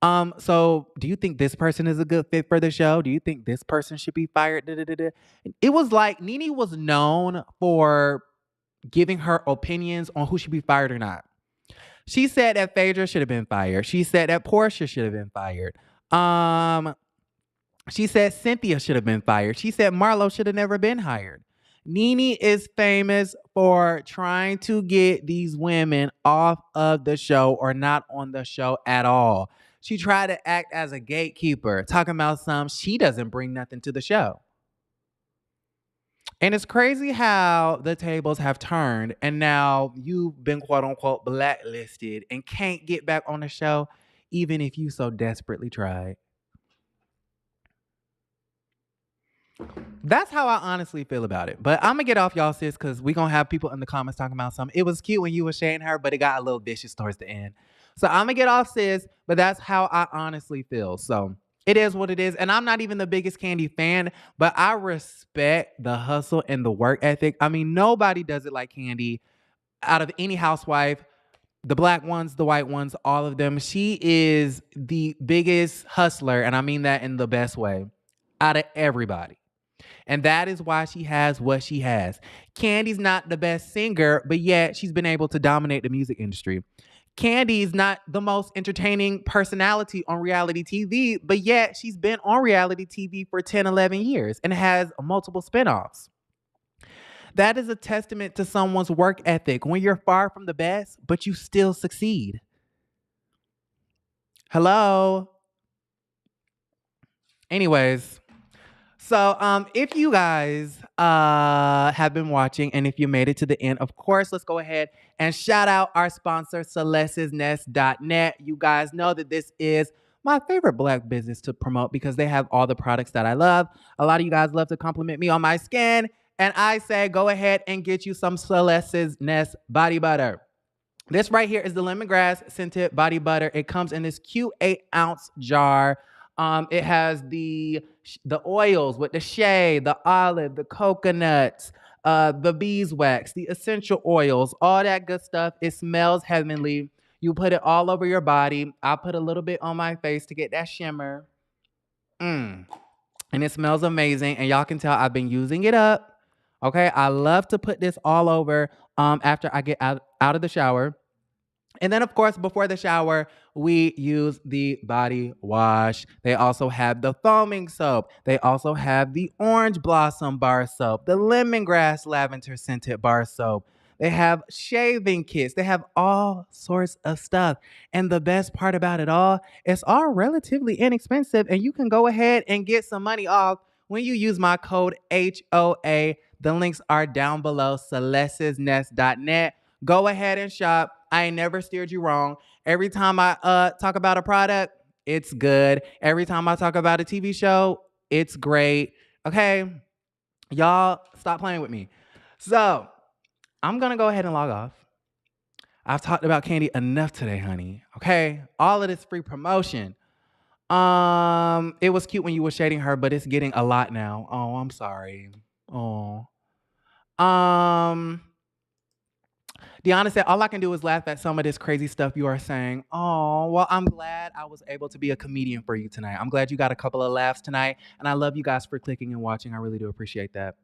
So do you think this person is a good fit for the show? Do you think this person should be fired? Da-da-da-da. It was like Nene was known for giving her opinions on who should be fired or not. She said that Phaedra should have been fired. She said that Portia should have been fired. She said Cynthia should have been fired. She said Marlo should have never been hired. Nene is famous for trying to get these women off of the show or not on the show at all. She tried to act as a gatekeeper, talking about she doesn't bring nothing to the show. And it's crazy how the tables have turned and now you've been quote unquote blacklisted and can't get back on the show even if you so desperately tried. That's how I honestly feel about it. But I'm going to get off y'all, sis, because we're going to have people in the comments talking about something. It was cute when you were shading her, but it got a little vicious towards the end. So I'm going to get off, sis, but that's how I honestly feel. So it is what it is. And I'm not even the biggest Kandi fan, but I respect the hustle and the work ethic. I mean, nobody does it like Kandi out of any housewife. The black ones, the white ones, all of them. She is the biggest hustler, and I mean that in the best way, out of everybody. And that is why she has what she has. Kandi's not the best singer, but yet she's been able to dominate the music industry. Kandi's not the most entertaining personality on reality TV, but yet she's been on reality TV for 10, 11 years and has multiple spinoffs. That is a testament to someone's work ethic when you're far from the best, but you still succeed. Hello? Anyways. So if you guys have been watching and if you made it to the end, of course, let's go ahead and shout out our sponsor, celestesnest.net. You guys know that this is my favorite black business to promote because they have all the products that I love. A lot of you guys love to compliment me on my skin. And I say go ahead and get you some Celeste's Nest body butter. This right here is the lemongrass scented body butter. It comes in this cute 8-ounce jar. It has the oils with the shea, the olive, the coconuts, the beeswax, the essential oils, all that good stuff. It smells heavenly. You put it all over your body. I put a little bit on my face to get that shimmer. And it smells amazing. And y'all can tell I've been using it up. Okay, I love to put this all over after I get out of the shower. And then, of course, before the shower, we use the body wash. They also have the foaming soap. They also have the orange blossom bar soap, the lemongrass lavender scented bar soap. They have shaving kits. They have all sorts of stuff. And the best part about it all, it's all relatively inexpensive. And you can go ahead and get some money off when you use my code HOA. The links are down below, celestesnest.net. Go ahead and shop. I ain't never steered you wrong. Every time I talk about a product, it's good. Every time I talk about a TV show, it's great. Okay? Y'all, stop playing with me. So, I'm going to go ahead and log off. I've talked about Kandi enough today, honey. Okay? All of this free promotion. It was cute when you were shading her, but it's getting a lot now. Oh, I'm sorry. Oh. Deanna said, all I can do is laugh at some of this crazy stuff you are saying. Oh, well, I'm glad I was able to be a comedian for you tonight. I'm glad you got a couple of laughs tonight. And I love you guys for clicking and watching. I really do appreciate that.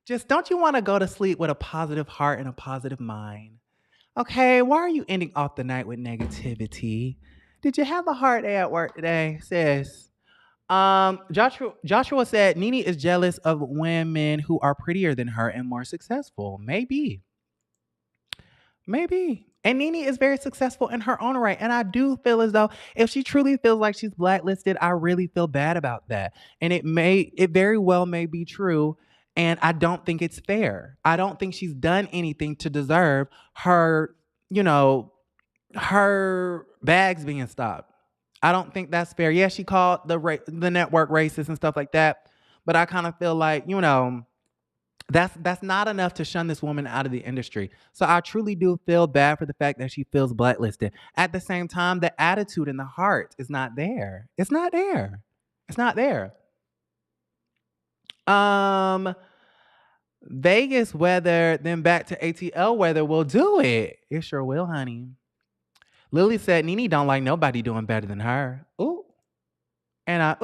Just don't you want to go to sleep with a positive heart and a positive mind? Okay, why are you ending off the night with negativity? Did you have a hard day at work today, sis? Joshua said Nene is jealous of women who are prettier than her and more successful. Maybe. And Nene is very successful in her own right. And I do feel as though if she truly feels like she's blacklisted, I really feel bad about that. And it very well may be true. And I don't think it's fair. I don't think she's done anything to deserve her, her bags being stopped. I don't think that's fair. Yeah, she called the network racist and stuff like that. But I kind of feel like, that's not enough to shun this woman out of the industry. So I truly do feel bad for the fact that she feels blacklisted. At the same time, the attitude and the heart is not there. It's not there. It's not there. Vegas weather, then back to ATL weather will do it. It sure will, honey. Lily said Nene don't like nobody doing better than her. Ooh. And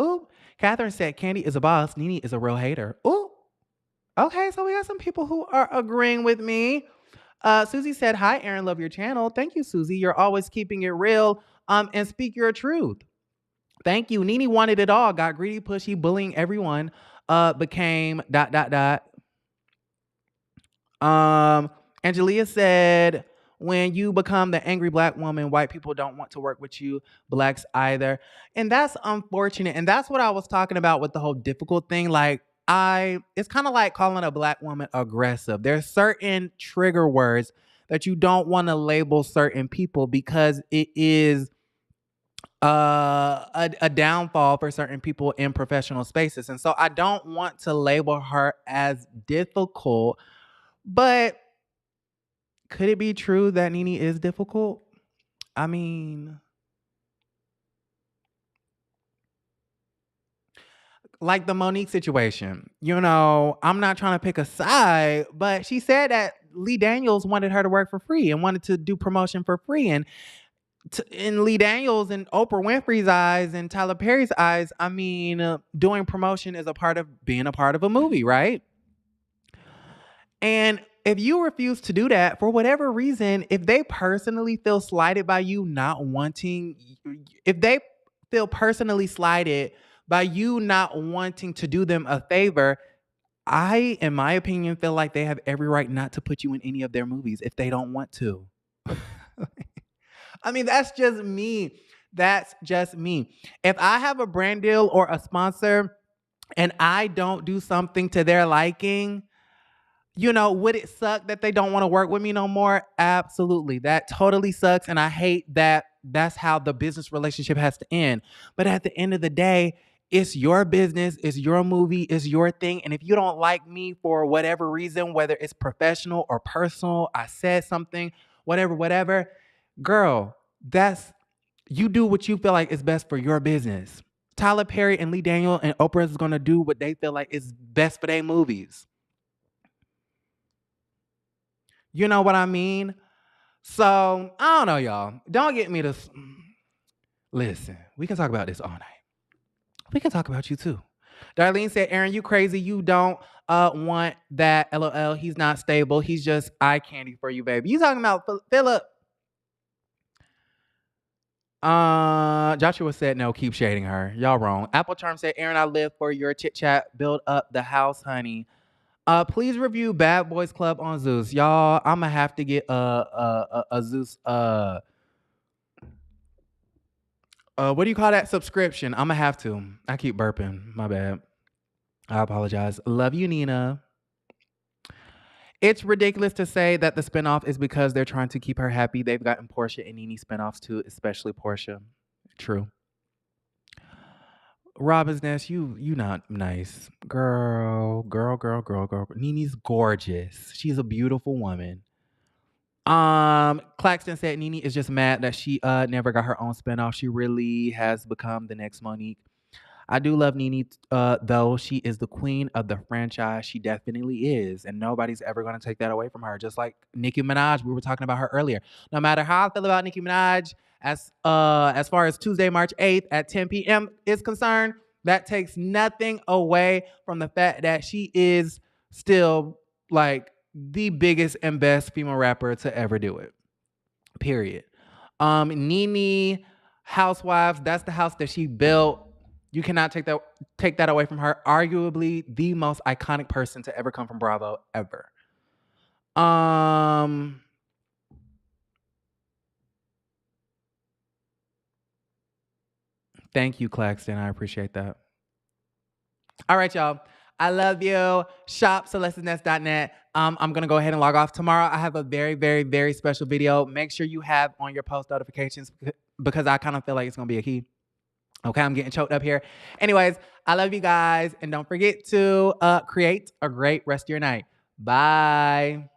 Catherine said Kandi is a boss. Nene is a real hater. Ooh. Okay, so we got some people who are agreeing with me. Susie said, hi, Aaron, love your channel. Thank you, Susie. You're always keeping it real and speak your truth. Thank you. Nene wanted it all. Got greedy, pushy, bullying everyone. Became ... Angelia said, when you become the angry black woman, white people don't want to work with you, blacks either. And that's unfortunate. And that's what I was talking about with the whole difficult thing. Like, it's kind of like calling a black woman aggressive. There's certain trigger words that you don't want to label certain people because it is a downfall for certain people in professional spaces. And so I don't want to label her as difficult, but could it be true that Nene is difficult? I mean, like the Monique situation, I'm not trying to pick a side, but she said that Lee Daniels wanted her to work for free and wanted to do promotion for free. And in Lee Daniels and Oprah Winfrey's eyes and Tyler Perry's eyes, I mean, doing promotion is a part of being a part of a movie, right? And if you refuse to do that for whatever reason, if they personally feel slighted by you if they feel personally slighted by you not wanting to do them a favor, I, in my opinion, feel like they have every right not to put you in any of their movies if they don't want to. I mean, that's just me. That's just me. If I have a brand deal or a sponsor and I don't do something to their liking, would it suck that they don't want to work with me no more? Absolutely. That totally sucks. And I hate that that's how the business relationship has to end. But at the end of the day, it's your business, it's your movie, it's your thing. And if you don't like me for whatever reason, whether it's professional or personal, I said something, whatever, girl, you do what you feel like is best for your business. Tyler Perry and Lee Daniel and Oprah is going to do what they feel like is best for their movies. You know what I mean? So, I don't know, y'all. Don't get me to... Listen, we can talk about this all night. We can talk about you too. Darlene said, Aaron, you crazy. You don't want that. LOL. He's not stable. He's just eye candy for you, baby. You talking about Philip? Joshua said, no, keep shading her. Y'all wrong. Apple Charm said, Aaron, I live for your chit chat. Build up the house, honey. Please review Bad Boys Club on Zeus. Y'all, I'm gonna have to get a Zeus what do you call that? Subscription. I'm gonna have to. I keep burping. My bad. I apologize. Love you, Nina. It's ridiculous to say that the spinoff is because they're trying to keep her happy. They've gotten Portia and Nene spinoffs too, especially Portia. True. Robin's Nest, you not nice. Girl. Nene's gorgeous. She's a beautiful woman. Claxton said Nene is just mad that she never got her own spinoff. She really has become the next Monique. I do love Nene, though. She is the queen of the franchise. She definitely is. And nobody's ever going to take that away from her. Just like Nicki Minaj, we were talking about her earlier. No matter how I feel about Nicki Minaj, as far as Tuesday, March 8th at 10 p.m. is concerned, that takes nothing away from the fact that she is still like the biggest and best female rapper to ever do it. Period. Nene Housewives, that's the house that she built. You cannot take that away from her. Arguably the most iconic person to ever come from Bravo ever. Thank you, Claxton. I appreciate that. All right, y'all. I love you. Shop celestinest.net. I'm going to go ahead and log off tomorrow. I have a very, very, very special video. Make sure you have on your post notifications because I kind of feel like it's going to be a key. Okay, I'm getting choked up here. Anyways, I love you guys. And don't forget to create a great rest of your night. Bye.